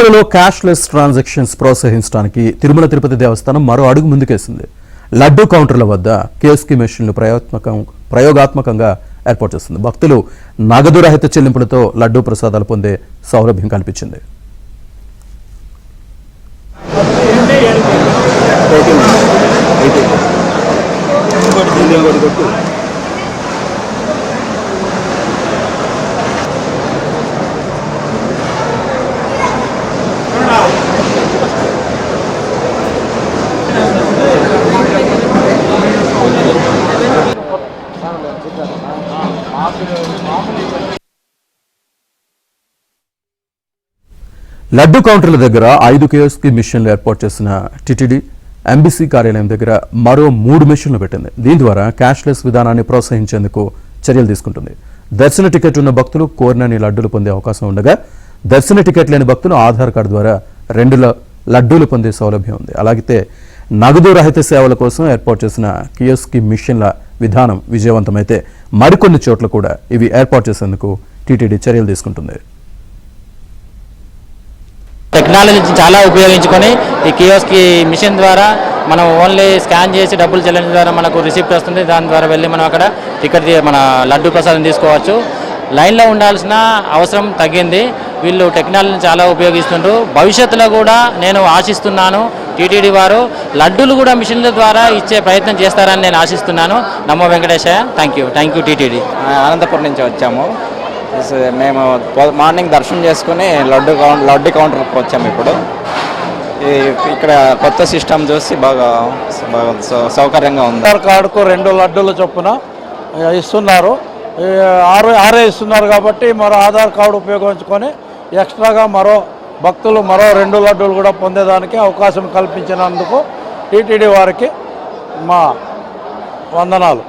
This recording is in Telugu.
తిరుమలలో క్యాష్లెస్ ట్రాన్సాక్షన్స్ ప్రోత్సహించడానికి తిరుమల తిరుపతి దేవస్థానం మరో అడుగు ముందుకేసింది. లడ్డూ కౌంటర్ల వద్ద కియోస్కీ మెషిన్లు ప్రయోగాత్మకంగా ఏర్పాటు చేస్తుంది. భక్తులు నగదు రహిత చెల్లింపులతో లడ్డూ ప్రసాదాలు పొందే సౌలభ్యం కల్పించింది. లడ్డు కౌంటర్ల దగ్గర 5 కియోస్కీ మిషన్లు ఏర్పాటు చేసిన టీటీడీ ఎంబీసీ కార్యాలయం దగ్గర మరో 3 మిషన్లు పెట్టింది. దీని ద్వారా క్యాష్లెస్ విధానాన్ని ప్రోత్సహించేందుకు చర్యలు తీసుకుంటుంది. దర్శన టికెట్ ఉన్న భక్తులు కోరినన్ని లడ్డూలు పొందే అవకాశం ఉండగా, దర్శన టికెట్ లేని భక్తులు ఆధార్ కార్డు ద్వారా 2 లడ్డూలు పొందే సౌలభ్యం ఉంది. అలాగే నగదు రహిత సేవల కోసం ఏర్పాటు చేసిన కియోస్కీ మిషన్ల విధానం విజయవంతమైతే మరికొన్ని చోట్ల కూడా ఇవి ఏర్పాటు చేసేందుకు టీటీడీ చర్యలు తీసుకుంటుంది. టెక్నాలజీ చాలా ఉపయోగించుకొని ఈ కియోస్కీ మిషన్ ద్వారా మనం ఓన్లీ స్కాన్ చేసి డబ్బులు చెల్లించడం ద్వారా మనకు రిసిప్ట్ వస్తుంది. దాని ద్వారా వెళ్ళి మనం అక్కడ టికెట్ మన లడ్డు ప్రసాదం తీసుకోవచ్చు. లైన్లో ఉండాల్సిన అవసరం తగ్గింది. వీళ్ళు టెక్నాలజీని చాలా ఉపయోగిస్తుండ్రు. భవిష్యత్తులో కూడా నేను ఆశిస్తున్నాను టీటీడీ వారు లడ్డూలు కూడా మిషన్ల ద్వారా ఇచ్చే ప్రయత్నం చేస్తారని నేను ఆశిస్తున్నాను. నమో Venkatesaya. Thank you TTD. Anantapuram నుంచి వచ్చాము. మేము మార్నింగ్ దర్శనం చేసుకుని లడ్డు కౌంటర్కి వచ్చాము. ఇప్పుడు ఇక్కడ కొత్త సిస్టమ్ చూసి బాగా సౌకర్యంగా ఉంది. ఆధార్ కార్డుకు 2 లడ్డూల చొప్పున ఇస్తున్నారు. 6 ఇస్తున్నారు కాబట్టి మరో ఆధార్ కార్డు ఉపయోగించుకొని ఎక్స్ట్రాగా భక్తులు మరో 2 లడ్డూలు కూడా పొందేదానికి అవకాశం కల్పించినందుకు టీటీడీ వారికి మా వందనాలు.